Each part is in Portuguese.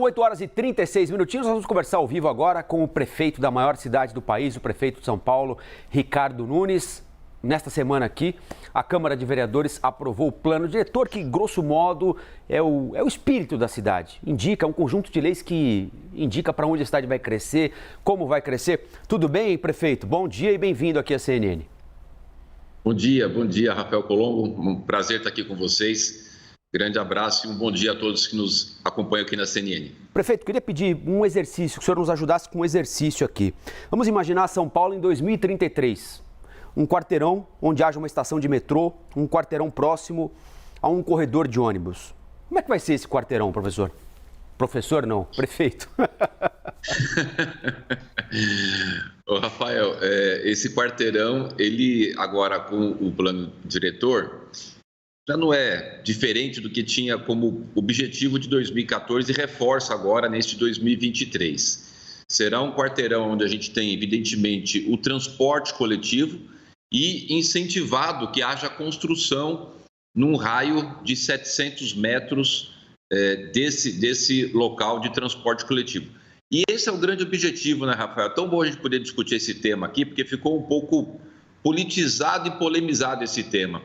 8 horas e 36 minutinhos, nós vamos conversar ao vivo agora com o prefeito da maior cidade do país, o prefeito de São Paulo, Ricardo Nunes. Nesta semana aqui, a Câmara de Vereadores aprovou o plano diretor que, grosso modo, é o espírito da cidade. Indica um conjunto de leis que indica para onde a cidade vai crescer, como vai crescer. Tudo bem, prefeito? Bom dia e bem-vindo aqui à CNN. Bom dia, Rafael Colombo. Um prazer estar aqui com vocês. Grande abraço e um bom dia a todos que nos acompanham aqui na CNN. Prefeito, queria pedir um exercício, que o senhor nos ajudasse com um exercício aqui. Vamos imaginar São Paulo em 2033. Um quarteirão onde haja uma estação de metrô, um quarteirão próximo a um corredor de ônibus. Como é que vai ser esse quarteirão, professor? Professor não, prefeito. Ô, Rafael, esse quarteirão, ele agora com o plano diretor, já não é diferente do que tinha como objetivo de 2014 e reforça agora neste 2023. Será um quarteirão onde a gente tem, evidentemente, o transporte coletivo e incentivado que haja construção num raio de 700 metros desse local de transporte coletivo. E esse é o grande objetivo, né, Rafael? É tão bom a gente poder discutir esse tema aqui, porque ficou um pouco politizado e polemizado esse tema.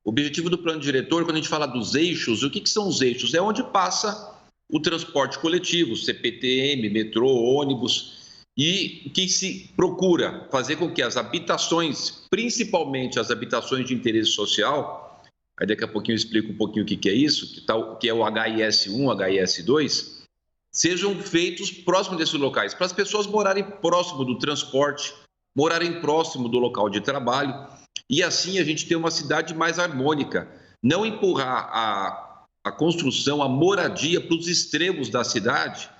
O objetivo do plano diretor, quando a gente fala dos eixos, o que são os eixos? É onde passa o transporte coletivo, CPTM, metrô, ônibus, e o que se procura fazer com que as habitações, principalmente as habitações de interesse social, aí daqui a pouquinho eu explico um pouquinho o que é isso, que é o HIS1, HIS2, sejam feitos próximo desses locais, para as pessoas morarem próximo do transporte, morarem próximo do local de trabalho, e assim a gente ter uma cidade mais harmônica, não empurrar a construção, a moradia para os extremos da cidade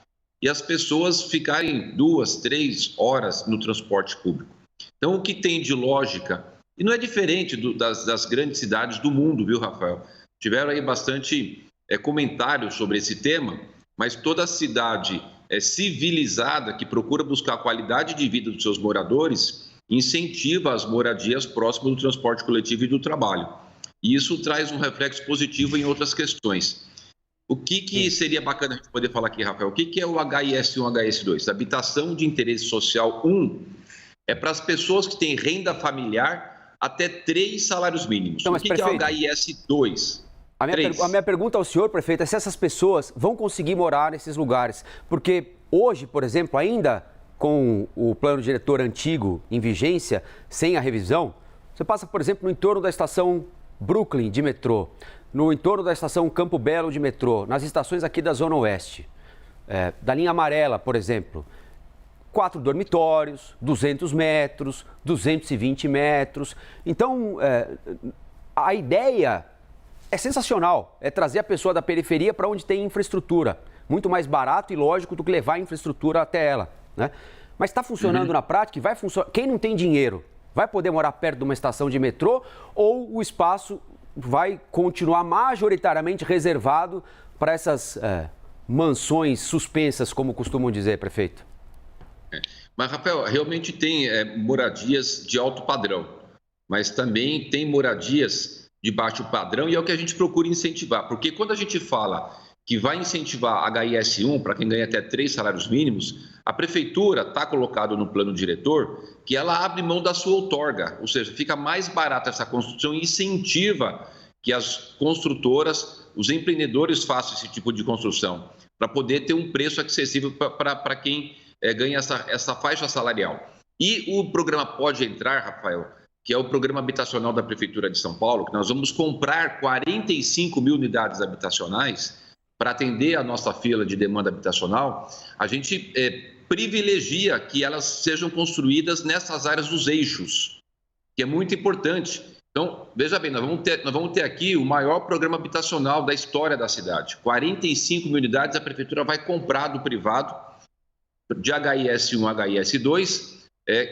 e as pessoas ficarem 2, 3 horas no transporte público. Então, o que tem de lógica, e não é diferente das grandes cidades do mundo, viu, Rafael? Tiveram aí bastante comentários sobre esse tema, mas toda cidade civilizada que procura buscar a qualidade de vida dos seus moradores incentiva as moradias próximas do transporte coletivo e do trabalho. E isso traz um reflexo positivo em outras questões. O que seria bacana a gente poder falar aqui, Rafael? O que é o HIS1, HIS2? Habitação de interesse social 1 é para as pessoas que têm renda familiar até 3 salários mínimos. Não, o que é o HIS2? A minha pergunta ao senhor, prefeito, é se essas pessoas vão conseguir morar nesses lugares. Porque hoje, por exemplo, ainda com o plano diretor antigo em vigência, sem a revisão, você passa, por exemplo, no entorno da estação Brooklyn de metrô, no entorno da estação Campo Belo de metrô, nas estações aqui da Zona Oeste, da linha amarela, por exemplo, 4 dormitórios, 200 metros, 220 metros. Então, a ideia é sensacional, é trazer a pessoa da periferia para onde tem infraestrutura. Muito mais barato e lógico do que levar a infraestrutura até ela, né? Mas está funcionando na prática e vai funcionar. Quem não tem dinheiro vai poder morar perto de uma estação de metrô ou o espaço vai continuar majoritariamente reservado para essas mansões suspensas, como costumam dizer, prefeito? Mas, Rafael, realmente tem moradias de alto padrão, mas também tem moradias de baixo padrão e é o que a gente procura incentivar, porque quando a gente fala que vai incentivar a HIS1 para quem ganha até 3 salários mínimos, a prefeitura está colocado no plano diretor que ela abre mão da sua outorga, ou seja, fica mais barata essa construção e incentiva que as construtoras, os empreendedores façam esse tipo de construção, para poder ter um preço acessível para quem ganha essa faixa salarial. E o programa Pode Entrar, Rafael, que é o programa habitacional da Prefeitura de São Paulo, que nós vamos comprar 45 mil unidades habitacionais para atender a nossa fila de demanda habitacional, a gente privilegia que elas sejam construídas nessas áreas dos eixos, que é muito importante. Então, veja bem, nós vamos ter aqui o maior programa habitacional da história da cidade. 45 mil unidades a Prefeitura vai comprar do privado, de HIS1 a HIS2,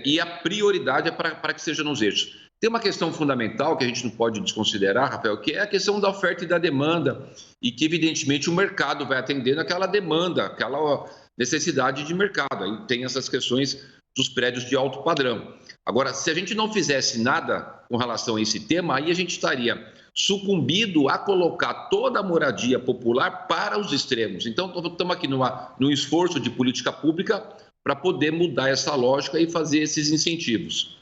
e a prioridade é para que seja nos eixos. Tem uma questão fundamental que a gente não pode desconsiderar, Rafael, que é a questão da oferta e da demanda, e que, evidentemente, o mercado vai atender naquela demanda, aquela necessidade de mercado. Aí tem essas questões dos prédios de alto padrão. Agora, se a gente não fizesse nada com relação a esse tema, aí a gente estaria sucumbido a colocar toda a moradia popular para os extremos. Então, estamos aqui num esforço de política pública para poder mudar essa lógica e fazer esses incentivos.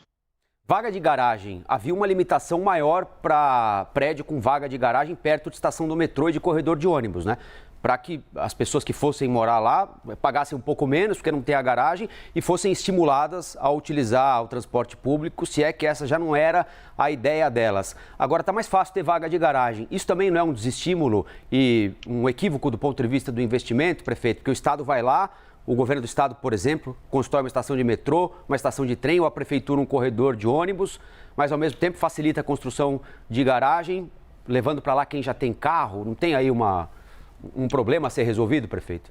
Vaga de garagem. Havia uma limitação maior para prédio com vaga de garagem perto de estação do metrô e de corredor de ônibus, né? Para que as pessoas que fossem morar lá pagassem um pouco menos, porque não tem a garagem, e fossem estimuladas a utilizar o transporte público, se é que essa já não era a ideia delas. Agora está mais fácil ter vaga de garagem. Isso também não é um desestímulo e um equívoco do ponto de vista do investimento, prefeito? Porque o Estado vai lá, o governo do Estado, por exemplo, constrói uma estação de metrô, uma estação de trem, ou a prefeitura um corredor de ônibus, mas ao mesmo tempo facilita a construção de garagem, levando para lá quem já tem carro. Não tem aí um problema a ser resolvido, prefeito?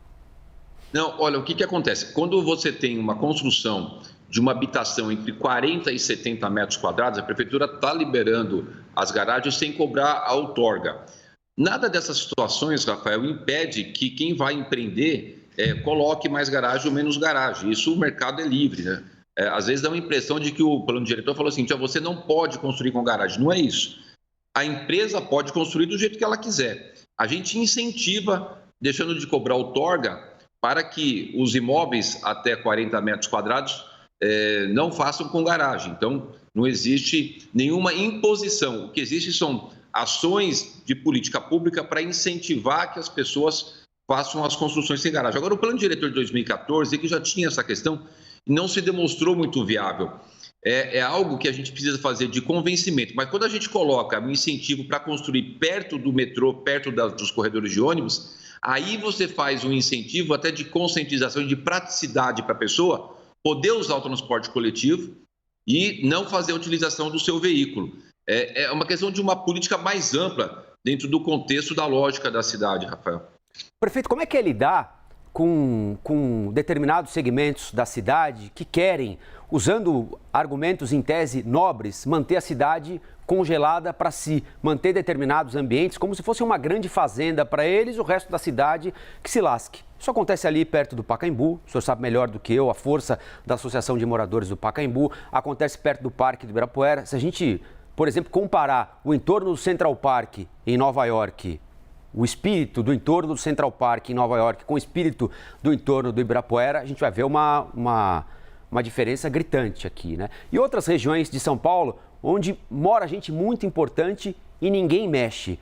Não, olha, o que acontece? Quando você tem uma construção de uma habitação entre 40 e 70 metros quadrados, a prefeitura está liberando as garagens sem cobrar a outorga. Nada dessas situações, Rafael, impede que quem vai empreender coloque mais garagem ou menos garagem. Isso o mercado é livre, né? Às vezes dá uma impressão de que o plano diretor falou assim, você não pode construir com garagem. Não é isso. A empresa pode construir do jeito que ela quiser. A gente incentiva, deixando de cobrar outorga, para que os imóveis até 40 metros quadrados não façam com garagem. Então, não existe nenhuma imposição. O que existe são ações de política pública para incentivar que as pessoas façam as construções sem garagem. Agora, o plano diretor de 2014, que já tinha essa questão, não se demonstrou muito viável. É algo que a gente precisa fazer de convencimento, mas quando a gente coloca um incentivo para construir perto do metrô, perto dos corredores de ônibus, aí você faz um incentivo até de conscientização e de praticidade para a pessoa poder usar o transporte coletivo e não fazer a utilização do seu veículo. É uma questão de uma política mais ampla dentro do contexto da lógica da cidade, Rafael. Prefeito, como é que é lidar com determinados segmentos da cidade que querem, usando argumentos em tese nobres, manter a cidade congelada para se manter determinados ambientes, como se fosse uma grande fazenda para eles, o resto da cidade que se lasque? Isso acontece ali perto do Pacaembu, o senhor sabe melhor do que eu, a força da Associação de Moradores do Pacaembu, acontece perto do Parque do Ibirapuera. Se a gente, por exemplo, comparar o entorno do Central Park em Nova York, o espírito do entorno do Central Park em Nova York com o espírito do entorno do Ibirapuera, a gente vai ver uma diferença gritante aqui, né? E outras regiões de São Paulo, onde mora gente muito importante e ninguém mexe.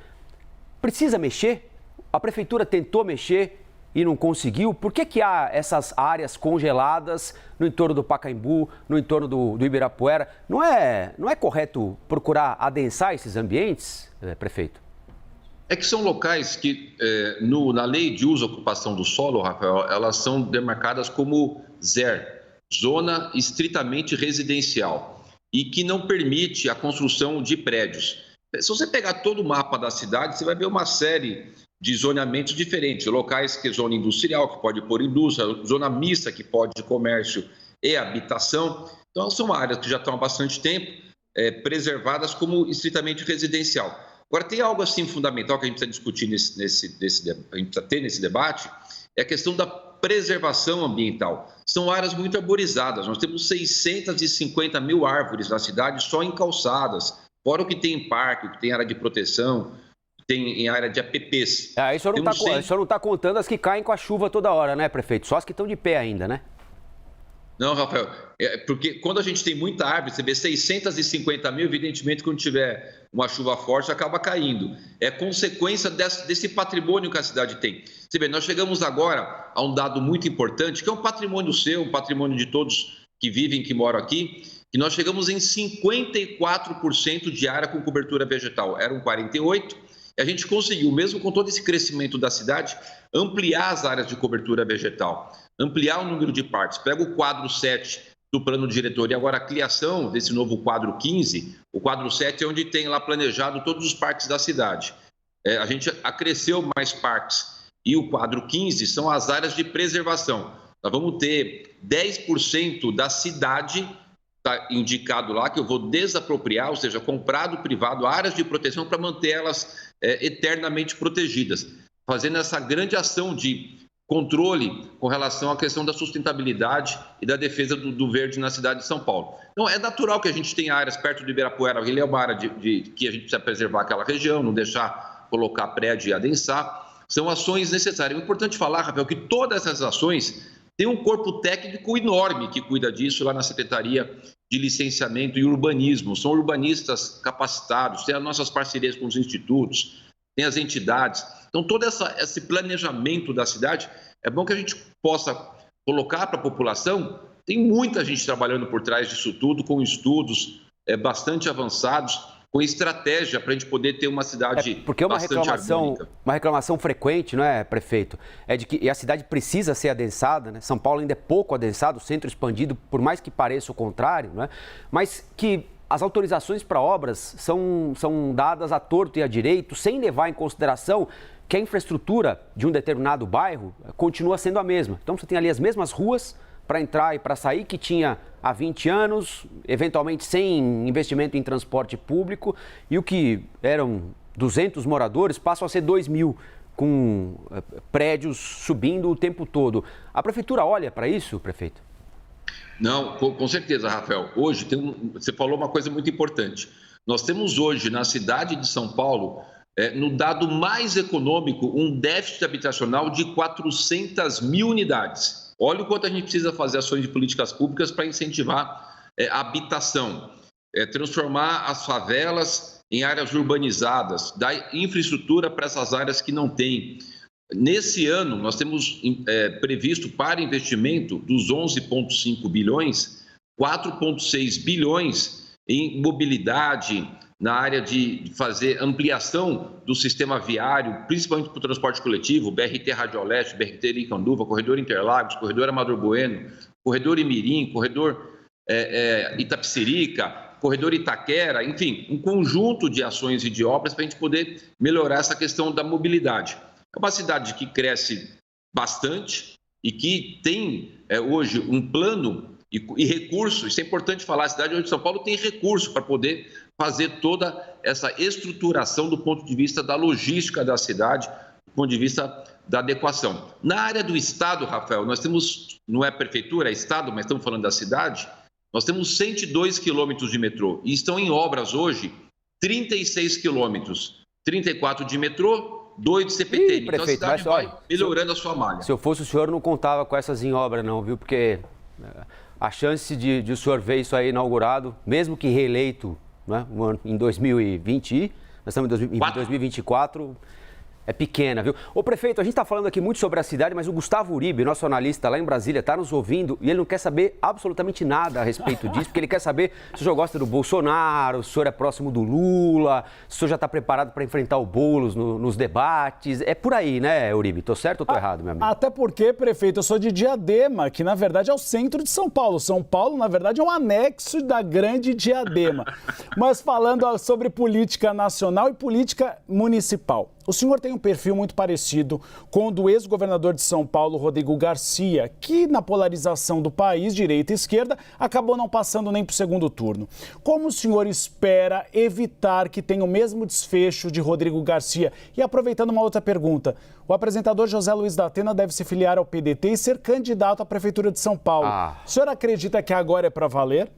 Precisa mexer? A prefeitura tentou mexer e não conseguiu. Por que há essas áreas congeladas no entorno do Pacaembu, no entorno do Ibirapuera? Não é correto procurar adensar esses ambientes, prefeito? É que são locais que, na lei de uso e ocupação do solo, Rafael, elas são demarcadas como ZER, Zona Estritamente Residencial, e que não permite a construção de prédios. Se você pegar todo o mapa da cidade, você vai ver uma série de zoneamentos diferentes, locais que é zona industrial, que pode pôr indústria, zona mista, que pode comércio e habitação. Então, são áreas que já estão há bastante tempo preservadas como estritamente residencial. Agora, tem algo assim fundamental que a gente precisa discutir a gente precisa ter nesse debate, é a questão da preservação ambiental. São áreas muito arborizadas, nós temos 650 mil árvores na cidade só em calçadas, fora o que tem em parque, o que tem área de proteção, tem em área de APPs. O senhor não está contando as que caem com a chuva toda hora, né, prefeito? Só as que estão de pé ainda, né? Não, Rafael, porque quando a gente tem muita árvore, você vê 650 mil, evidentemente, quando tiver uma chuva forte, acaba caindo. É consequência desse patrimônio que a cidade tem. Você vê, nós chegamos agora a um dado muito importante, que é um patrimônio seu, um patrimônio de todos que vivem, que moram aqui, que nós chegamos em 54% de área com cobertura vegetal. Eram 48%, e a gente conseguiu, mesmo com todo esse crescimento da cidade, ampliar as áreas de cobertura vegetal, ampliar o número de parques. Pega o quadro 7 do plano diretor e agora a criação desse novo quadro 15, o quadro 7 é onde tem lá planejado todos os parques da cidade. A gente acresceu mais parques e o quadro 15 são as áreas de preservação. Nós vamos ter 10% da cidade, está indicado lá, que eu vou desapropriar, ou seja, comprado privado, áreas de proteção para manter elas eternamente protegidas, fazendo essa grande ação de controle com relação à questão da sustentabilidade e da defesa do verde na cidade de São Paulo. Então, é natural que a gente tenha áreas perto do Ibirapuera, ele é uma área que a gente precisa preservar aquela região, não deixar colocar prédio e adensar. São ações necessárias. É importante falar, Rafael, que todas essas ações têm um corpo técnico enorme que cuida disso lá na Secretaria de Licenciamento e Urbanismo. São urbanistas capacitados, tem as nossas parcerias com os institutos, tem as entidades. Então, todo esse planejamento da cidade, é bom que a gente possa colocar para a população. Tem muita gente trabalhando por trás disso tudo, com estudos bastante avançados, com estratégia para a gente poder ter uma cidade porque bastante harmônica. Uma reclamação frequente, não é, prefeito? É de que a cidade precisa ser adensada, né? São Paulo ainda é pouco adensado, o centro expandido, por mais que pareça o contrário, não é? Mas que as autorizações para obras são dadas à torto e à direito, sem levar em consideração que a infraestrutura de um determinado bairro continua sendo a mesma. Então, você tem ali as mesmas ruas para entrar e para sair que tinha há 20 anos, eventualmente sem investimento em transporte público, e o que eram 200 moradores passam a ser 2.000, com prédios subindo o tempo todo. A prefeitura olha para isso, prefeito? Não, com certeza, Rafael. Hoje, você falou uma coisa muito importante. Nós temos hoje, na cidade de São Paulo, no dado mais econômico, um déficit habitacional de 400 mil unidades. Olha o quanto a gente precisa fazer ações de políticas públicas para incentivar a habitação, transformar as favelas em áreas urbanizadas, dar infraestrutura para essas áreas que não têm. Nesse ano, nós temos previsto para investimento dos 11,5 bilhões, 4,6 bilhões em mobilidade, na área de fazer ampliação do sistema viário, principalmente para o transporte coletivo, BRT Radioleste, BRT Iricanduva, Corredor Interlagos, Corredor Amador Bueno, Corredor Imirim, Corredor Itapecerica, Corredor Itaquera, enfim, um conjunto de ações e de obras para a gente poder melhorar essa questão da mobilidade. É uma cidade que cresce bastante e que tem hoje um plano e recurso. Isso é importante falar, a cidade hoje de São Paulo tem recurso para poder fazer toda essa estruturação do ponto de vista da logística da cidade, do ponto de vista da adequação. Na área do Estado, Rafael, nós temos, não é prefeitura, é Estado, mas estamos falando da cidade, nós temos 102 quilômetros de metrô e estão em obras hoje 36 quilômetros, 34 de metrô, 2 de CPT. Então prefeito, a cidade vai melhorando a sua malha. Se eu fosse o senhor, não contava com essas em obra não, viu? Porque a chance de o senhor ver isso aí inaugurado, mesmo que reeleito, né, em 2020, nós estamos em 2024, é pequena, viu? Ô, prefeito, a gente está falando aqui muito sobre a cidade, mas o Gustavo Uribe, nosso analista lá em Brasília, está nos ouvindo e ele não quer saber absolutamente nada a respeito disso, porque ele quer saber se o senhor gosta do Bolsonaro, se o senhor é próximo do Lula, se o senhor já está preparado para enfrentar o Boulos nos debates. É por aí, né, Uribe? Tô certo ou tô errado, meu amigo? Até porque, prefeito, eu sou de Diadema, que na verdade é o centro de São Paulo. São Paulo, na verdade, é um anexo da grande Diadema. Mas falando sobre política nacional e política municipal. O senhor tem um perfil muito parecido com o do ex-governador de São Paulo, Rodrigo Garcia, que na polarização do país, direita e esquerda, acabou não passando nem para o segundo turno. Como o senhor espera evitar que tenha o mesmo desfecho de Rodrigo Garcia? E aproveitando uma outra pergunta, o apresentador José Luiz da Atena deve se filiar ao PDT e ser candidato à Prefeitura de São Paulo. O senhor acredita que agora é para valer?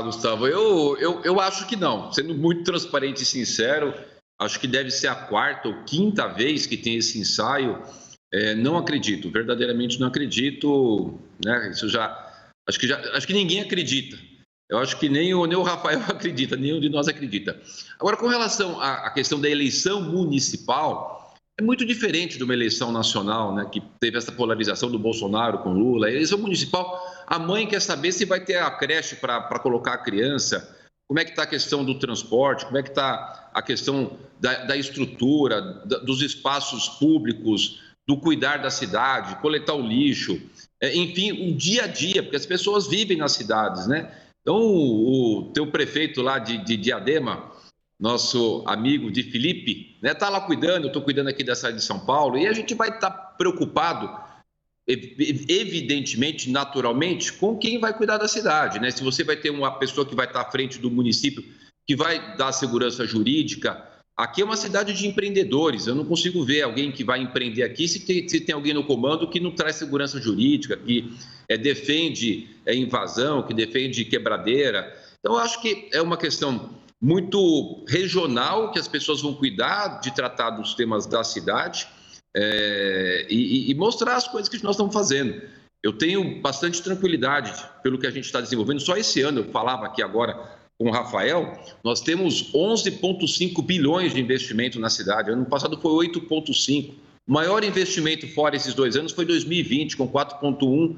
Gustavo, eu acho que não. Sendo muito transparente e sincero, acho que deve ser a quarta ou quinta vez que tem esse ensaio. Não acredito, verdadeiramente não acredito. Né? Isso acho que ninguém acredita. Eu acho que nem o Rafael acredita, nenhum de nós acredita. Agora, com relação à questão da eleição municipal, é muito diferente de uma eleição nacional, né? Que teve essa polarização do Bolsonaro com Lula. A eleição municipal, a mãe quer saber se vai ter a creche para colocar a criança. Como é que está a questão do transporte, como é que está a questão da estrutura, dos espaços públicos, do cuidar da cidade, coletar o lixo, enfim, o dia a dia, porque as pessoas vivem nas cidades, né? Então, o teu prefeito lá de Diadema, nosso amigo de Felipe, né, está lá cuidando, eu estou cuidando aqui da cidade de São Paulo, e a gente vai estar preocupado, evidentemente, naturalmente, com quem vai cuidar da cidade, né? Se você vai ter uma pessoa que vai estar à frente do município, que vai dar segurança jurídica, Aqui é uma cidade de empreendedores, eu não consigo ver alguém que vai empreender aqui se tem alguém no comando que não traz segurança jurídica, que defende invasão, que defende quebradeira. Então, eu acho que é uma questão muito regional, que as pessoas vão cuidar de tratar dos temas da cidade e mostrar as coisas que nós estamos fazendo. Eu tenho bastante tranquilidade pelo que a gente está desenvolvendo. Só esse ano, eu falava aqui agora com o Rafael, nós temos 11,5 bilhões de investimento na cidade. Ano passado foi 8,5. O maior investimento fora esses 2 anos foi 2020, com 4,1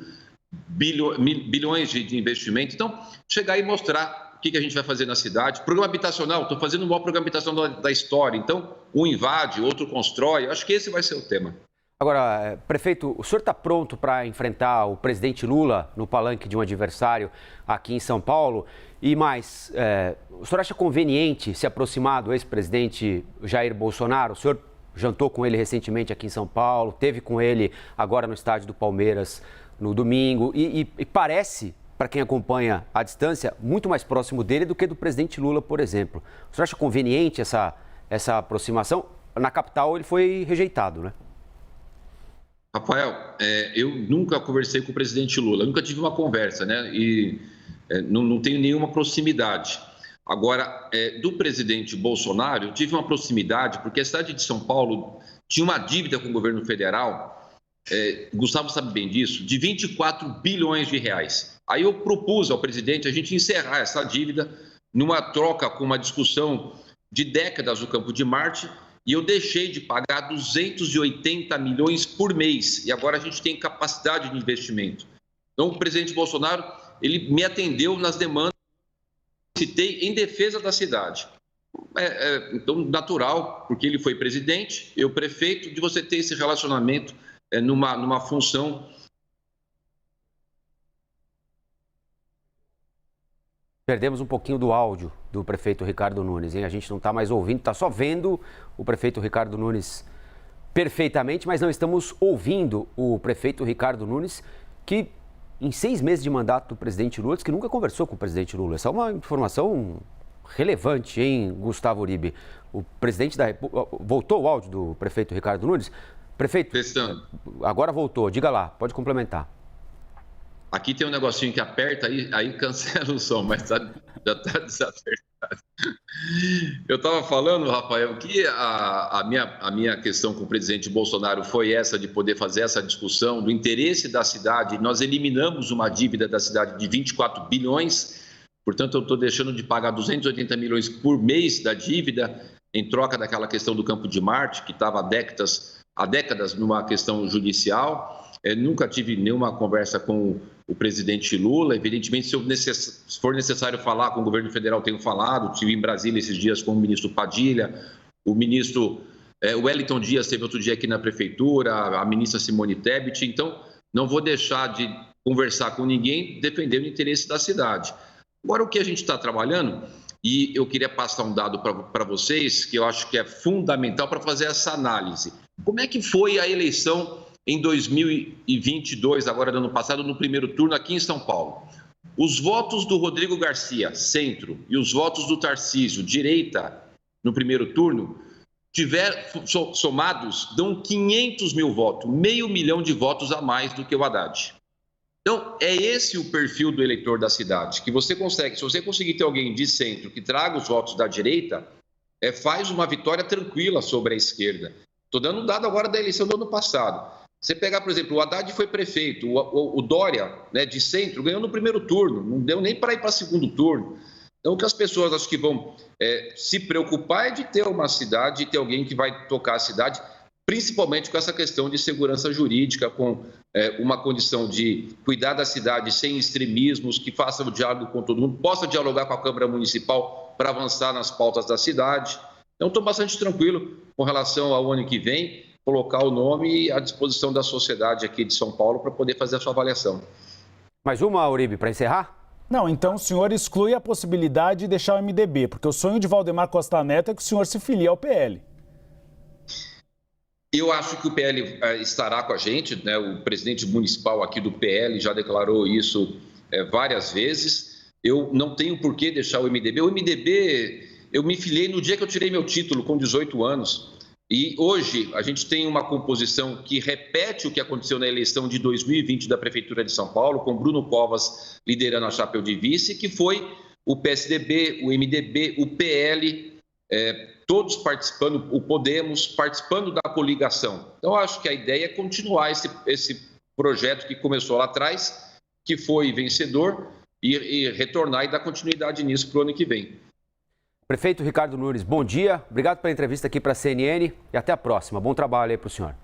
bilhões de investimento. Então, chegar e mostrar o que a gente vai fazer na cidade. Programa habitacional, estou fazendo o maior programa habitacional da história. Então, um invade, outro constrói. Acho que esse vai ser o tema. Agora, prefeito, o senhor está pronto para enfrentar o presidente Lula no palanque de um adversário aqui em São Paulo? E mais, o senhor acha conveniente se aproximar do ex-presidente Jair Bolsonaro? O senhor jantou com ele recentemente aqui em São Paulo, teve com ele agora no estádio do Palmeiras no domingo e parece, para quem acompanha à distância, muito mais próximo dele do que do presidente Lula, por exemplo. O senhor acha conveniente essa aproximação? Na capital ele foi rejeitado, né? Rafael, eu nunca conversei com o presidente Lula, nunca tive uma conversa, né? E não tenho nenhuma proximidade. Agora, do presidente Bolsonaro, eu tive uma proximidade porque a cidade de São Paulo tinha uma dívida com o governo federal, Gustavo sabe bem disso, de 24 bilhões de reais. Aí eu propus ao presidente a gente encerrar essa dívida numa troca com uma discussão de décadas do Campo de Marte, e eu deixei de pagar 280 milhões por mês. E agora a gente tem capacidade de investimento. Então, o presidente Bolsonaro, ele me atendeu nas demandas que citei em defesa da cidade. Então, natural, porque ele foi presidente, eu prefeito, de você ter esse relacionamento numa função. Perdemos um pouquinho do áudio do prefeito Ricardo Nunes, hein? A gente não está mais ouvindo, está só vendo o prefeito Ricardo Nunes perfeitamente, mas não estamos ouvindo o prefeito Ricardo Nunes, que em 6 meses de mandato do presidente Lula, disse que nunca conversou com o presidente Lula. Essa é uma informação relevante, hein, Gustavo Uribe? O presidente da República... Voltou o áudio do prefeito Ricardo Nunes? Prefeito, Testando. Agora voltou, diga lá, pode complementar. Aqui tem um negocinho que aperta, aí cancela o som, mas já está desapertado. Eu estava falando, Rafael, que a minha questão com o presidente Bolsonaro foi essa de poder fazer essa discussão do interesse da cidade. Nós eliminamos uma dívida da cidade de 24 bilhões, portanto, eu estou deixando de pagar 280 milhões por mês da dívida em troca daquela questão do Campo de Marte, que estava há décadas numa questão judicial. Nunca tive nenhuma conversa com o presidente Lula. Evidentemente, se for necessário falar com o governo federal, tenho falado. Estive em Brasília esses dias com o ministro Padilha, o ministro Wellington Dias esteve outro dia aqui na prefeitura, a ministra Simone Tebet. Então, não vou deixar de conversar com ninguém defendendo o interesse da cidade. Agora, o que a gente está trabalhando, e eu queria passar um dado para vocês, que eu acho que é fundamental para fazer essa análise. Como é que foi a eleição em 2022, agora do ano passado, no primeiro turno aqui em São Paulo? Os votos do Rodrigo Garcia, centro, e os votos do Tarcísio, direita, no primeiro turno, somados, dão 500 mil votos, 500 mil de votos a mais do que o Haddad. Então, é esse o perfil do eleitor da cidade, que você consegue, se você conseguir ter alguém de centro que traga os votos da direita, faz uma vitória tranquila sobre a esquerda. Estou dando um dado agora da eleição do ano passado. Você pegar, por exemplo, o Haddad foi prefeito, o Dória, né, de centro, ganhou no primeiro turno, não deu nem para ir para segundo turno. Então, o que as pessoas acho que vão se preocupar é de ter uma cidade, de ter alguém que vai tocar a cidade, principalmente com essa questão de segurança jurídica, com uma condição de cuidar da cidade sem extremismos, que faça o diálogo com todo mundo, possa dialogar com a Câmara Municipal para avançar nas pautas da cidade. Então, estou bastante tranquilo com relação ao ano que vem, colocar o nome à disposição da sociedade aqui de São Paulo para poder fazer a sua avaliação. Mais uma, Uribe, para encerrar? Não, então o senhor exclui a possibilidade de deixar o MDB, porque o sonho de Valdemar Costa Neto é que o senhor se filie ao PL. Eu acho que o PL estará com a gente, né? O presidente municipal aqui do PL já declarou isso várias vezes. Eu não tenho por que deixar o MDB. O MDB, eu me filiei no dia que eu tirei meu título, com 18 anos. E hoje a gente tem uma composição que repete o que aconteceu na eleição de 2020 da Prefeitura de São Paulo, com Bruno Covas liderando a chapa de vice, que foi o PSDB, o MDB, o PL, todos participando, o Podemos, participando da coligação. Então, acho que a ideia é continuar esse projeto que começou lá atrás, que foi vencedor, e retornar e dar continuidade nisso para o ano que vem. Prefeito Ricardo Nunes, bom dia. Obrigado pela entrevista aqui para a CNN e até a próxima. Bom trabalho aí para o senhor.